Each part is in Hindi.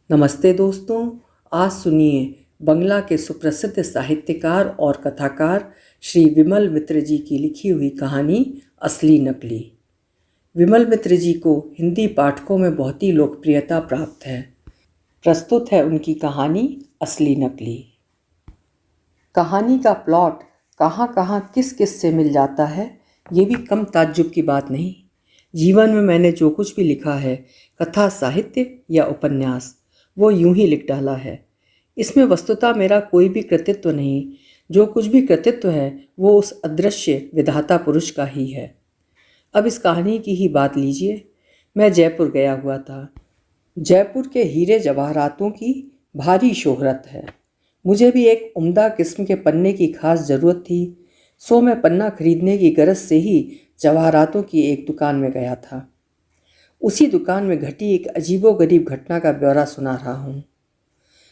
नमस्ते दोस्तों। आज सुनिए बंगला के सुप्रसिद्ध साहित्यकार और कथाकार श्री विमल मित्र जी की लिखी हुई कहानी असली नकली। विमल मित्र जी को हिंदी पाठकों में बहुत ही लोकप्रियता प्राप्त है। प्रस्तुत है उनकी कहानी असली नकली। कहानी का प्लॉट कहाँ कहाँ किस किस से मिल जाता है, ये भी कम ताज्जुब की बात नहीं। जीवन में मैंने जो कुछ भी लिखा है, कथा, साहित्य या उपन्यास, वो यूं ही लिख डाला है। इसमें वस्तुतः मेरा कोई भी कृतित्व नहीं। जो कुछ भी कृतित्व है वो उस अदृश्य विधाता पुरुष का ही है। अब इस कहानी की ही बात लीजिए। मैं जयपुर गया हुआ था। जयपुर के हीरे जवाहरातों की भारी शोहरत है। मुझे भी एक उम्दा किस्म के पन्ने की खास ज़रूरत थी, सो मैं पन्ना खरीदने की गरज से ही जवाहरातों की एक दुकान में गया था। उसी दुकान में घटी एक अजीबोगरीब घटना का ब्यौरा सुना रहा हूँ।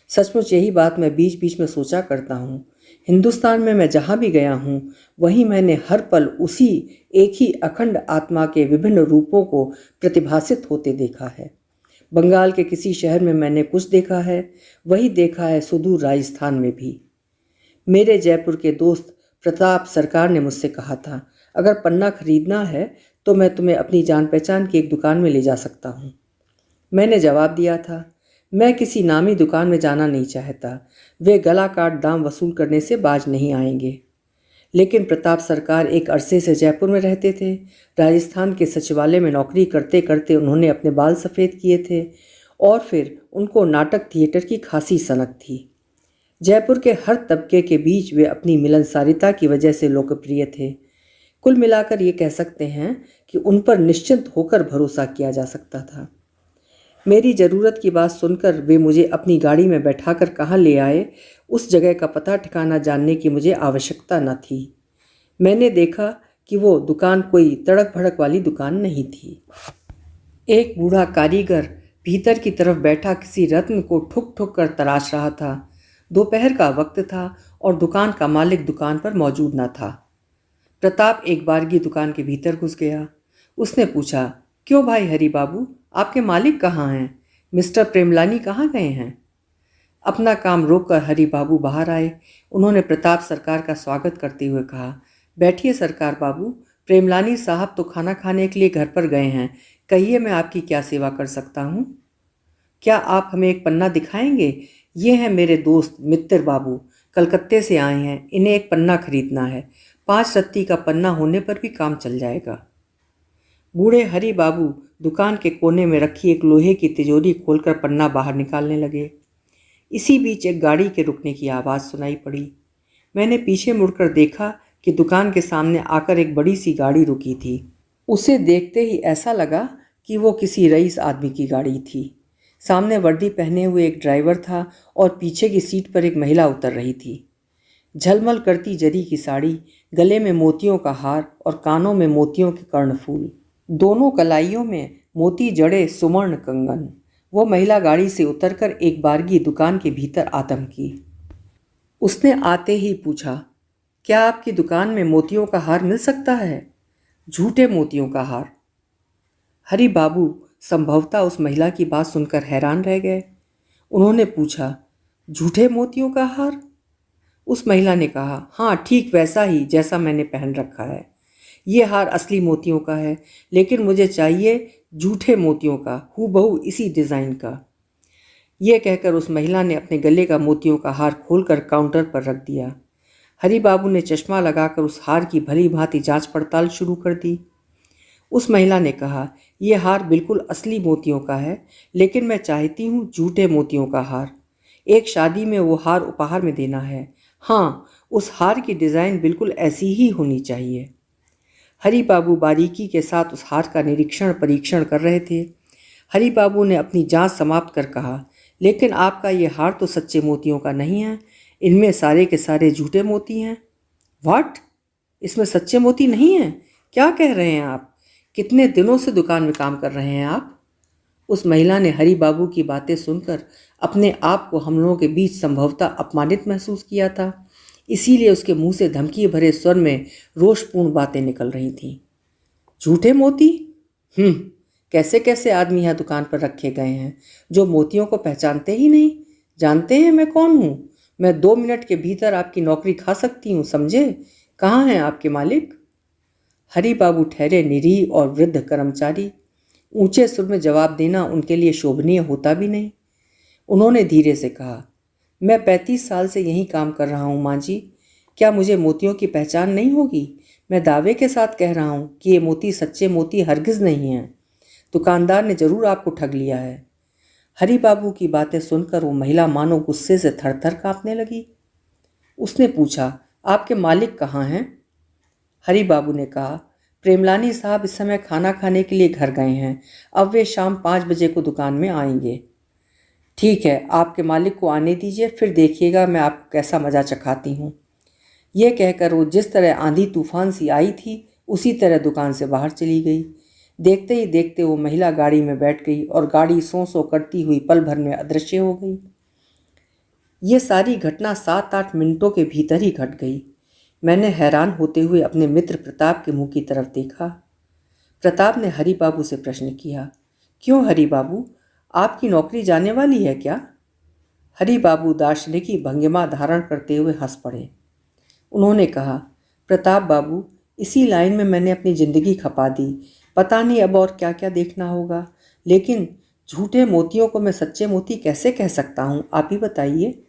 सचमुच यही बात मैं बीच बीच में सोचा करता हूँ। हिंदुस्तान में मैं जहाँ भी गया हूँ, वहीं मैंने हर पल उसी एक ही अखंड आत्मा के विभिन्न रूपों को प्रतिभासित होते देखा है। बंगाल के किसी शहर में मैंने कुछ देखा है, वही देखा है सुदूर राजस्थान में भी। मेरे जयपुर के दोस्त प्रताप सरकार ने मुझसे कहा था, अगर पन्ना खरीदना है तो मैं तुम्हें अपनी जान पहचान की एक दुकान में ले जा सकता हूँ। मैंने जवाब दिया था, मैं किसी नामी दुकान में जाना नहीं चाहता। वे गला काट दाम वसूल करने से बाज नहीं आएंगे। लेकिन प्रताप सरकार एक अरसे से जयपुर में रहते थे। राजस्थान के सचिवालय में नौकरी करते करते उन्होंने अपने बाल सफ़ेद किए थे और फिर उनको नाटक थिएटर की खासी सनक थी। जयपुर के हर तबके के बीच वे अपनी मिलनसारिता की वजह से लोकप्रिय थे। कुल मिलाकर ये कह सकते हैं कि उन पर निश्चिंत होकर भरोसा किया जा सकता था। मेरी ज़रूरत की बात सुनकर वे मुझे अपनी गाड़ी में बैठाकर कहाँ ले आए, उस जगह का पता ठिकाना जानने की मुझे आवश्यकता न थी। मैंने देखा कि वो दुकान कोई तड़क भड़क वाली दुकान नहीं थी। एक बूढ़ा कारीगर भीतर की तरफ बैठा किसी रत्न को ठुक ठुक कर तराश रहा था। दोपहर का वक्त था और दुकान का मालिक दुकान पर मौजूद न था। प्रताप एक बारगी दुकान के भीतर घुस गया। उसने पूछा, क्यों भाई हरि बाबू, आपके मालिक कहाँ हैं? मिस्टर प्रेमलानी कहाँ गए हैं? अपना काम रोककर हरि बाबू बाहर आए। उन्होंने प्रताप सरकार का स्वागत करते हुए कहा, बैठिए सरकार बाबू, प्रेमलानी साहब तो खाना खाने के लिए घर पर गए हैं। कहिए, मैं आपकी क्या सेवा कर सकता हूँ? क्या आप हमें एक पन्ना दिखाएंगे? ये हैं मेरे दोस्त मित्र बाबू, कलकत्ते से आए हैं। इन्हें एक पन्ना खरीदना है। 5 रत्ती का पन्ना होने पर भी काम चल जाएगा। बूढ़े हरि बाबू दुकान के कोने में रखी एक लोहे की तिजोरी खोलकर पन्ना बाहर निकालने लगे। इसी बीच एक गाड़ी के रुकने की आवाज़ सुनाई पड़ी। मैंने पीछे मुड़कर देखा कि दुकान के सामने आकर एक बड़ी सी गाड़ी रुकी थी। उसे देखते ही ऐसा लगा कि वो किसी रईस आदमी की गाड़ी थी। सामने वर्दी पहने हुए एक ड्राइवर था और पीछे की सीट पर एक महिला उतर रही थी। झलमल करती जरी की साड़ी, गले में मोतियों का हार और कानों में मोतियों के कर्णफूल, दोनों कलाइयों में मोती जड़े सुवर्ण कंगन। वो महिला गाड़ी से उतरकर एक बारगी दुकान के भीतर आतंकी। उसने आते ही पूछा, क्या आपकी दुकान में मोतियों का हार मिल सकता है? झूठे मोतियों का हार। हरि बाबू संभवतः उस महिला की बात सुनकर हैरान रह गए। उन्होंने पूछा, झूठे मोतियों का हार? उस महिला ने कहा, हाँ, ठीक वैसा ही जैसा मैंने पहन रखा है। ये हार असली मोतियों का है, लेकिन मुझे चाहिए झूठे मोतियों का, हूबहू इसी डिज़ाइन का। यह कहकर उस महिला ने अपने गले का मोतियों का हार खोलकर काउंटर पर रख दिया। हरि बाबू ने चश्मा लगाकर उस हार की भली भांति जांच पड़ताल शुरू कर दी। उस महिला ने कहा, यह हार बिल्कुल असली मोतियों का है, लेकिन मैं चाहती हूँ झूठे मोतियों का हार। एक शादी में वो हार उपहार में देना है। हाँ, उस हार की डिज़ाइन बिल्कुल ऐसी ही होनी चाहिए। हरि बाबू बारीकी के साथ उस हार का निरीक्षण परीक्षण कर रहे थे। हरि बाबू ने अपनी जांच समाप्त कर कहा, लेकिन आपका ये हार तो सच्चे मोतियों का नहीं है। इनमें सारे के सारे झूठे मोती हैं। व्हाट? इसमें सच्चे मोती नहीं हैं? क्या कह रहे हैं आप? कितने दिनों से दुकान में काम कर रहे हैं आप? उस महिला ने हरि बाबू की बातें सुनकर अपने आप को हम लोगों के बीच संभवतः अपमानित महसूस किया था। इसीलिए उसके मुंह से धमकी भरे स्वर में रोषपूर्ण बातें निकल रही थीं। झूठे मोती? कैसे कैसे आदमी यहाँ दुकान पर रखे गए हैं जो मोतियों को पहचानते ही नहीं। जानते हैं मैं कौन हूँ? मैं 2 मिनट के भीतर आपकी नौकरी खा सकती हूँ, समझे? कहाँ हैं आपके मालिक? हरि बाबू ठहरे निरीह और वृद्ध कर्मचारी। ऊंचे सुर में जवाब देना उनके लिए शोभनीय होता भी नहीं। उन्होंने धीरे से कहा, मैं 35 साल से यहीं काम कर रहा हूँ माँ जी। क्या मुझे मोतियों की पहचान नहीं होगी? मैं दावे के साथ कह रहा हूँ कि ये मोती सच्चे मोती हरगिज नहीं हैं। दुकानदार ने जरूर आपको ठग लिया है। हरि बाबू की बातें सुनकर वो महिला मानो गुस्से से थर थर कांपने लगी। उसने पूछा, आपके मालिक कहाँ हैं? हरि बाबू ने कहा, प्रेमलानी साहब इस समय खाना खाने के लिए घर गए हैं। अब वे शाम 5 बजे को दुकान में आएंगे। ठीक है, आपके मालिक को आने दीजिए, फिर देखिएगा मैं आपको कैसा मज़ा चखाती हूँ। ये कहकर वो जिस तरह आंधी तूफान सी आई थी उसी तरह दुकान से बाहर चली गई। देखते ही देखते वो महिला गाड़ी में बैठ गई और गाड़ी सौ सौ करती हुई पल भर में अदृश्य हो गई। ये सारी घटना 7-8 मिनटों के भीतर ही घट गई। मैंने हैरान होते हुए अपने मित्र प्रताप के मुंह की तरफ देखा। प्रताप ने हरि बाबू से प्रश्न किया, क्यों हरि बाबू, आपकी नौकरी जाने वाली है क्या? हरि बाबू दार्शनिकी भंगिमा धारण करते हुए हंस पड़े। उन्होंने कहा, प्रताप बाबू, इसी लाइन में मैंने अपनी ज़िंदगी खपा दी। पता नहीं अब और क्या क्या देखना होगा, लेकिन झूठे मोतियों को मैं सच्चे मोती कैसे कह सकता हूँ, आप ही बताइए।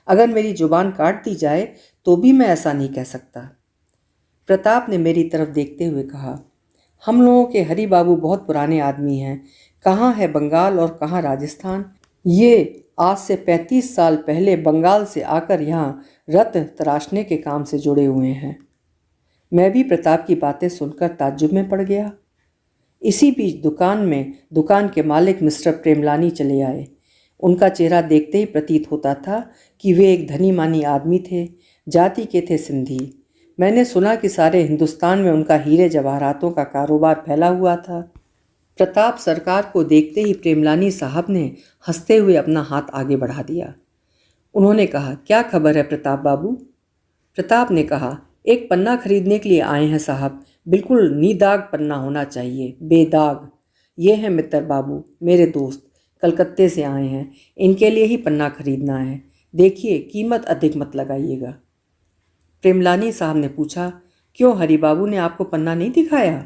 अगर मेरी जुबान काट दी जाए तो भी मैं ऐसा नहीं कह सकता। प्रताप ने मेरी तरफ देखते हुए कहा, हम लोगों के हरि बाबू बहुत पुराने आदमी हैं। कहाँ है बंगाल और कहाँ राजस्थान। ये आज से 35 साल पहले बंगाल से आकर यहाँ रत्न तराशने के काम से जुड़े हुए हैं। मैं भी प्रताप की बातें सुनकर ताज्जुब में पड़ गया। इसी बीच दुकान के मालिक मिस्टर प्रेमलानी चले आए। उनका चेहरा देखते ही प्रतीत होता था कि वे एक धनी मानी आदमी थे। जाति के थे सिंधी। मैंने सुना कि सारे हिंदुस्तान में उनका हीरे जवाहरातों का कारोबार फैला हुआ था। प्रताप सरकार को देखते ही प्रेमलानी साहब ने हंसते हुए अपना हाथ आगे बढ़ा दिया। उन्होंने कहा, क्या खबर है प्रताप बाबू? प्रताप ने कहा, एक पन्ना खरीदने के लिए आए हैं साहब। बिल्कुल निदाग पन्ना होना चाहिए, बेदाग। ये हैं मित्तर बाबू, मेरे दोस्त, कलकत्ते से आए हैं। इनके लिए ही पन्ना खरीदना है। देखिए, कीमत अधिक मत लगाइएगा। प्रेमलानी साहब ने पूछा, क्यों हरि बाबू ने आपको पन्ना नहीं दिखाया?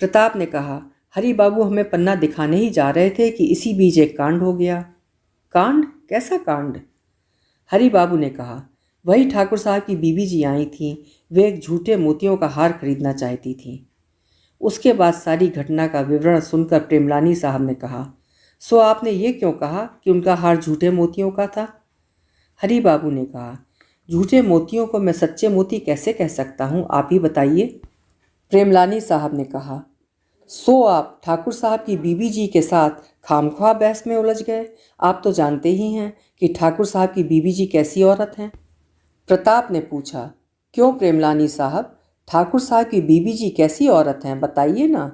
प्रताप ने कहा, हरि बाबू हमें पन्ना दिखाने ही जा रहे थे कि इसी बीच एक कांड हो गया। कांड? कैसा कांड? हरि बाबू ने कहा, वही ठाकुर साहब की बीबी जी आई थीं। वे एक झूठे मोतियों का हार खरीदना चाहती थीं। उसके बाद सारी घटना का विवरण सुनकर प्रेमलानी साहब ने कहा, सो आपने ये क्यों कहा कि उनका हार झूठे मोतियों का था? हरि बाबू ने कहा, झूठे मोतियों को मैं सच्चे मोती कैसे कह सकता हूँ, आप ही बताइए। प्रेमलानी साहब ने कहा, सो आप ठाकुर साहब की बीबी जी के साथ खामख्वाह बहस में उलझ गए। आप तो जानते ही हैं कि ठाकुर साहब की बीबी जी कैसी औरत हैं। प्रताप ने पूछा, क्यों प्रेमलानी साहब, ठाकुर साहब की बीबी जी कैसी औरत हैं, बताइए ना।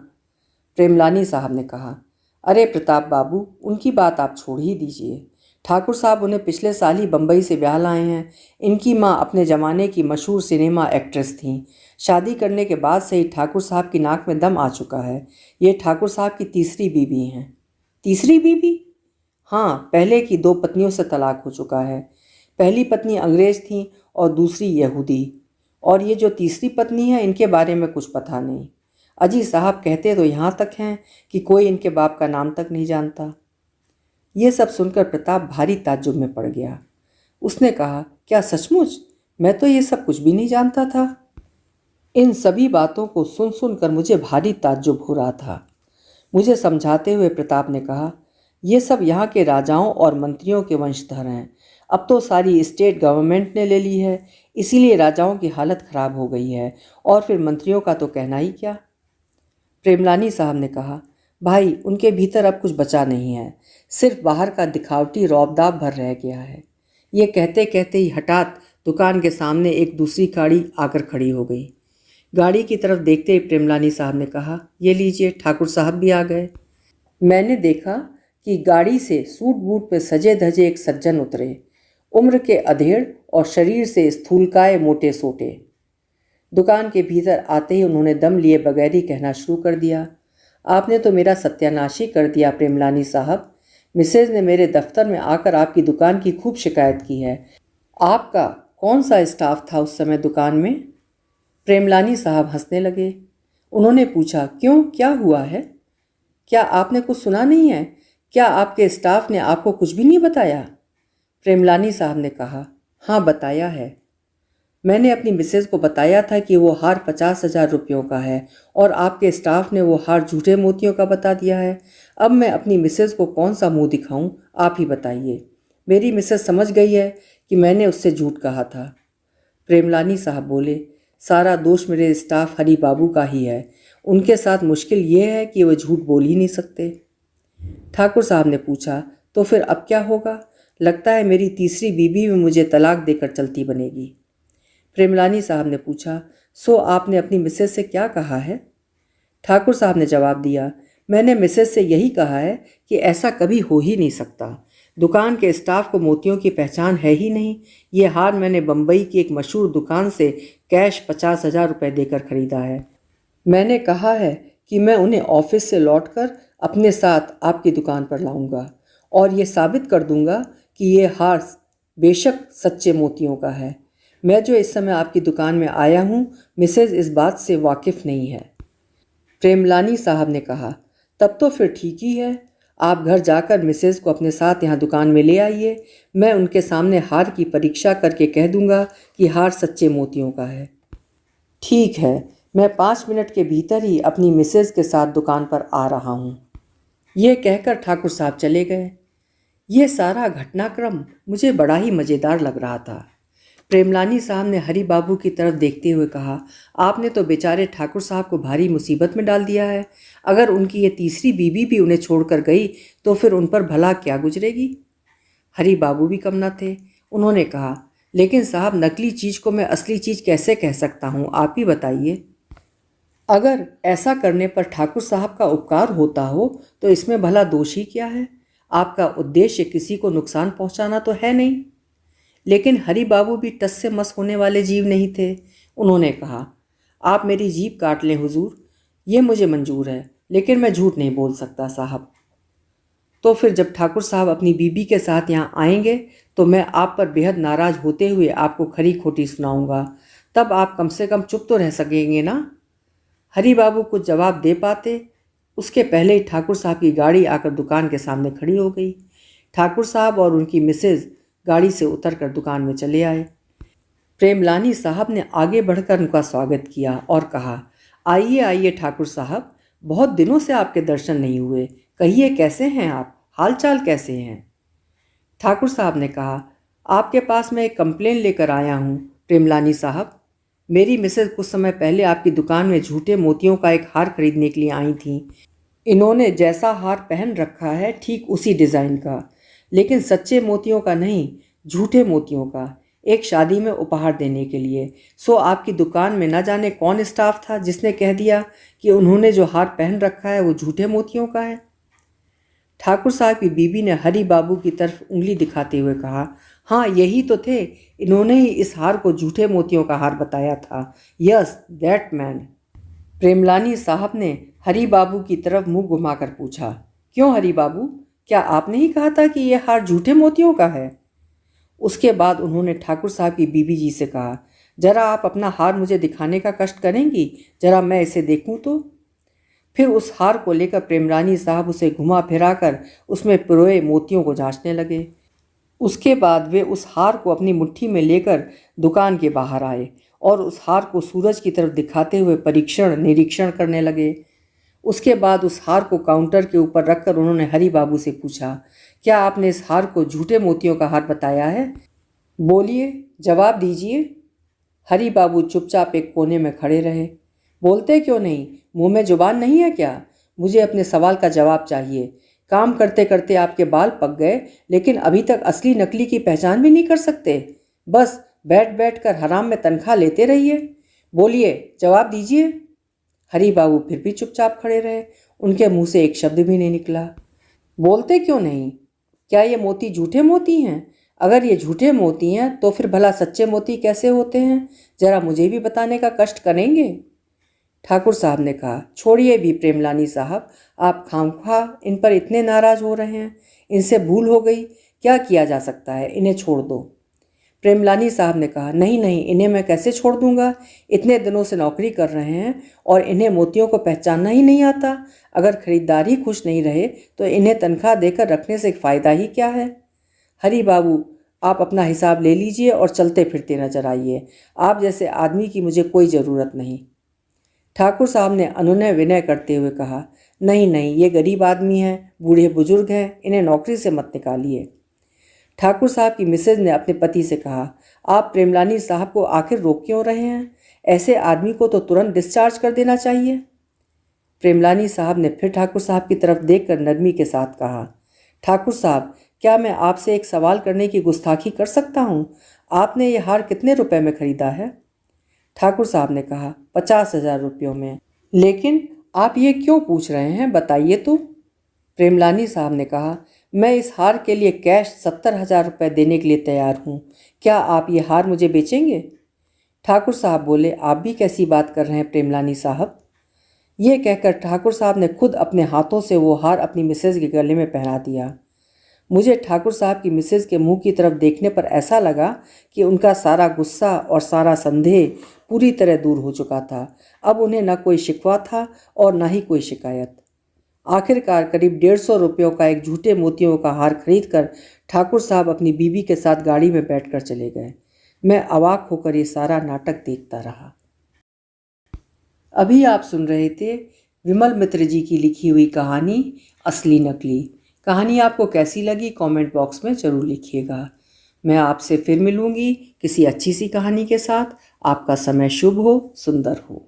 प्रेमलानी साहब ने कहा, अरे प्रताप बाबू, उनकी बात आप छोड़ ही दीजिए। ठाकुर साहब उन्हें पिछले साल ही बम्बई से ब्याह लाए हैं। इनकी माँ अपने ज़माने की मशहूर सिनेमा एक्ट्रेस थीं। शादी करने के बाद से ही ठाकुर साहब की नाक में दम आ चुका है। ये ठाकुर साहब की तीसरी बीवी हैं। तीसरी बीवी? हाँ, पहले की 2 पत्नियों से तलाक हो चुका है। पहली पत्नी अंग्रेज़ थी और दूसरी यहूदी। और ये जो तीसरी पत्नी है, इनके बारे में कुछ पता नहीं। अजी साहब कहते तो यहाँ तक हैं कि कोई इनके बाप का नाम तक नहीं जानता। ये सब सुनकर प्रताप भारी ताज्जुब में पड़ गया। उसने कहा, क्या सचमुच? मैं तो ये सब कुछ भी नहीं जानता था। इन सभी बातों को सुन सुनकर मुझे भारी ताज्जुब हो रहा था। मुझे समझाते हुए प्रताप ने कहा, ये सब यहाँ के राजाओं और मंत्रियों के वंशधर हैं। अब तो सारी स्टेट गवर्नमेंट ने ले ली है, इसीलिए राजाओं की हालत ख़राब हो गई है, और फिर मंत्रियों का तो कहना ही क्या। प्रेमलानी साहब ने कहा, भाई, उनके भीतर अब कुछ बचा नहीं है। सिर्फ बाहर का दिखावटी रौबदाब भर रह गया है। ये कहते कहते ही हठात दुकान के सामने एक दूसरी गाड़ी आकर खड़ी हो गई। गाड़ी की तरफ देखते ही प्रेमलानी साहब ने कहा, ये लीजिए, ठाकुर साहब भी आ गए। मैंने देखा कि गाड़ी से सूट बूट पे सजे धजे एक सज्जन उतरे। उम्र के अधेड़ और शरीर से स्थूलकाय मोटे सोटे। दुकान के भीतर आते ही उन्होंने दम लिए बगैर ही कहना शुरू कर दिया, आपने तो मेरा सत्यानाश ही कर दिया प्रेमलानी साहब। मिसेज ने मेरे दफ्तर में आकर आपकी दुकान की खूब शिकायत की है। आपका कौन सा स्टाफ था उस समय दुकान में? प्रेमलानी साहब हंसने लगे। उन्होंने पूछा, क्यों, क्या हुआ है? क्या आपने कुछ सुना नहीं है? क्या आपके स्टाफ ने आपको कुछ भी नहीं बताया? प्रेमलानी साहब ने कहा, हाँ बताया है। मैंने अपनी मिसेज को बताया था कि वो हार 50,000 रुपयों का है और आपके स्टाफ ने वो हार झूठे मोतियों का बता दिया है। अब मैं अपनी मिसेज को कौन सा मुंह दिखाऊं, आप ही बताइए। मेरी मिसेज समझ गई है कि मैंने उससे झूठ कहा था। प्रेमलानी साहब बोले, सारा दोष मेरे स्टाफ हरी बाबू का ही है। उनके साथ मुश्किल ये है कि वे झूठ बोल ही नहीं सकते। ठाकुर साहब ने पूछा, तो फिर अब क्या होगा? लगता है मेरी तीसरी बीवी भी मुझे तलाक देकर चलती बनेगी। प्रेमलानी साहब ने पूछा, सो आपने अपनी मिसेज से क्या कहा है? ठाकुर साहब ने जवाब दिया, मैंने मिसेज से यही कहा है कि ऐसा कभी हो ही नहीं सकता। दुकान के स्टाफ को मोतियों की पहचान है ही नहीं। ये हार मैंने बम्बई की एक मशहूर दुकान से कैश 50,000 रुपये देकर खरीदा है। मैंने कहा है कि मैं उन्हें ऑफिस से लौटकर अपने साथ आपकी दुकान पर लाऊंगा और ये साबित कर दूंगा कि ये हार बेशक सच्चे मोतियों का है। मैं जो इस समय आपकी दुकान में आया हूँ, मिसेज इस बात से वाकिफ़ नहीं है। प्रेमलानी साहब ने कहा, तब तो फिर ठीक ही है। आप घर जाकर मिसेज को अपने साथ यहाँ दुकान में ले आइए। मैं उनके सामने हार की परीक्षा करके कह दूंगा कि हार सच्चे मोतियों का है। ठीक है, मैं 5 मिनट के भीतर ही अपनी मिसेज के साथ दुकान पर आ रहा हूँ। ये कहकर ठाकुर साहब चले गए। ये सारा घटनाक्रम मुझे बड़ा ही मज़ेदार लग रहा था। प्रेमलानी साहब ने हरी बाबू की तरफ देखते हुए कहा, आपने तो बेचारे ठाकुर साहब को भारी मुसीबत में डाल दिया है। अगर उनकी ये तीसरी बीवी भी उन्हें छोड़कर गई तो फिर उन पर भला क्या गुजरेगी? हरी बाबू भी कम न थे। उन्होंने कहा, लेकिन साहब, नकली चीज़ को मैं असली चीज़ कैसे कह सकता हूँ, आप ही बताइए। अगर ऐसा करने पर ठाकुर साहब का उपकार होता हो तो इसमें भला दोष ही क्या है? आपका उद्देश्य किसी को नुकसान पहुँचाना तो है नहीं। लेकिन हरी बाबू भी टस से मस होने वाले जीव नहीं थे। उन्होंने कहा, आप मेरी जीभ काट लें हुजूर, ये मुझे मंजूर है, लेकिन मैं झूठ नहीं बोल सकता साहब। तो फिर जब ठाकुर साहब अपनी बीबी के साथ यहाँ आएंगे तो मैं आप पर बेहद नाराज़ होते हुए आपको खरी खोटी सुनाऊंगा। तब आप कम से कम चुप तो रह सकेंगे ना? हरी बाबू कुछ जवाब दे पाते उसके पहले ही ठाकुर साहब की गाड़ी आकर दुकान के सामने खड़ी हो गई। ठाकुर साहब और उनकी मिसेज गाड़ी से उतरकर दुकान में चले आए। प्रेमलानी साहब ने आगे बढ़कर उनका स्वागत किया और कहा, आइए आइए ठाकुर साहब, बहुत दिनों से आपके दर्शन नहीं हुए। कहिए, कैसे हैं आप? हाल चाल कैसे हैं? ठाकुर साहब ने कहा, आपके पास मैं एक कंप्लेन लेकर आया हूँ प्रेमलानी साहब। मेरी मिसेज कुछ समय पहले आपकी दुकान में झूठे मोतियों का एक हार खरीदने के लिए आई थीं। इन्होंने जैसा हार पहन रखा है ठीक उसी डिज़ाइन का, लेकिन सच्चे मोतियों का नहीं, झूठे मोतियों का, एक शादी में उपहार देने के लिए। सो आपकी दुकान में न जाने कौन स्टाफ था जिसने कह दिया कि उन्होंने जो हार पहन रखा है वो झूठे मोतियों का है। ठाकुर साहब की बीबी ने हरी बाबू की तरफ उंगली दिखाते हुए कहा, हाँ यही तो थे, इन्होंने ही इस हार को झूठे मोतियों का हार बताया था। Yes, that man. प्रेमलानी साहब ने हरी बाबू की तरफ मुंह घुमाकर पूछा, क्यों हरी बाबू, क्या आपने ही कहा था कि यह हार झूठे मोतियों का है? उसके बाद उन्होंने ठाकुर साहब की बीबी जी से कहा, जरा आप अपना हार मुझे दिखाने का कष्ट करेंगी, जरा मैं इसे देखूं तो। फिर उस हार को लेकर प्रेमरानी साहब उसे घुमा फिराकर उसमें पिरोए मोतियों को जांचने लगे। उसके बाद वे उस हार को अपनी मुट्ठी में लेकर दुकान के बाहर आए और उस हार को सूरज की तरफ दिखाते हुए परीक्षण निरीक्षण करने लगे। उसके बाद उस हार को काउंटर के ऊपर रखकर उन्होंने हरी बाबू से पूछा, क्या आपने इस हार को झूठे मोतियों का हार बताया है? बोलिए, जवाब दीजिए। हरी बाबू चुपचाप एक कोने में खड़े रहे। बोलते क्यों नहीं? मुंह में जुबान नहीं है क्या? मुझे अपने सवाल का जवाब चाहिए। काम करते करते आपके बाल पक गए, लेकिन अभी तक असली नकली की पहचान भी नहीं कर सकते। बस बैठ बैठ कर हराम में तनख्वाह लेते रहिए। बोलिए, जवाब दीजिए। हरी बाबू फिर भी चुपचाप खड़े रहे। उनके मुंह से एक शब्द भी नहीं निकला। बोलते क्यों नहीं? क्या ये मोती झूठे मोती हैं? अगर ये झूठे मोती हैं तो फिर भला सच्चे मोती कैसे होते हैं? जरा मुझे भी बताने का कष्ट करेंगे? ठाकुर साहब ने कहा, छोड़िए भी प्रेमलानी साहब, आप खामख्वाह इन पर इतने नाराज हो रहे हैं। इनसे भूल हो गई, क्या किया जा सकता है, इन्हें छोड़ दो। प्रेमलानी साहब ने कहा, नहीं नहीं, इन्हें मैं कैसे छोड़ दूंगा। इतने दिनों से नौकरी कर रहे हैं और इन्हें मोतियों को पहचानना ही नहीं आता। अगर खरीदार ही खुश नहीं रहे तो इन्हें तनख्वाह देकर रखने से फ़ायदा ही क्या है। हरी बाबू, आप अपना हिसाब ले लीजिए और चलते फिरते नजर आइए। आप जैसे आदमी की मुझे कोई ज़रूरत नहीं। ठाकुर साहब ने अनुनय विनय करते हुए कहा, नहीं नहीं, ये गरीब आदमी हैं, बूढ़े बुजुर्ग हैं, इन्हें नौकरी से मत निकालिए। ठाकुर साहब की मिसेज ने अपने पति से कहा, आप प्रेमलानी साहब को आखिर रोक क्यों रहे हैं। ऐसे आदमी को तो तुरंत डिस्चार्ज कर देना चाहिए। प्रेमलानी साहब ने फिर ठाकुर साहब की तरफ देखकर नरमी के साथ कहा, ठाकुर साहब, क्या मैं आपसे एक सवाल करने की गुस्ताखी कर सकता हूँ। आपने ये हार कितने रुपए में खरीदा है। ठाकुर साहब ने कहा, 50,000 रुपयों में। लेकिन आप ये क्यों पूछ रहे हैं, बताइए तो। प्रेमलानी साहब ने कहा, मैं इस हार के लिए कैश 70,000 रुपये देने के लिए तैयार हूँ। क्या आप ये हार मुझे बेचेंगे। ठाकुर साहब बोले, आप भी कैसी बात कर रहे हैं प्रेमलानी साहब। ये कहकर ठाकुर साहब ने खुद अपने हाथों से वो हार अपनी मिसेज के गले में पहना दिया। मुझे ठाकुर साहब की मिसेज के मुंह की तरफ देखने पर ऐसा लगा कि उनका सारा गुस्सा और सारा संदेह पूरी तरह दूर हो चुका था। अब उन्हें न कोई शिकवा था और न ही कोई शिकायत। आखिरकार करीब 150 रुपयों का एक झूठे मोतियों का हार खरीद कर ठाकुर साहब अपनी बीवी के साथ गाड़ी में बैठकर चले गए। मैं अवाक होकर ये सारा नाटक देखता रहा। अभी आप सुन रहे थे विमल मित्र जी की लिखी हुई कहानी असली नकली। कहानी आपको कैसी लगी कमेंट बॉक्स में ज़रूर लिखिएगा। मैं आपसे फिर मिलूंगी किसी अच्छी सी कहानी के साथ। आपका समय शुभ हो, सुंदर हो।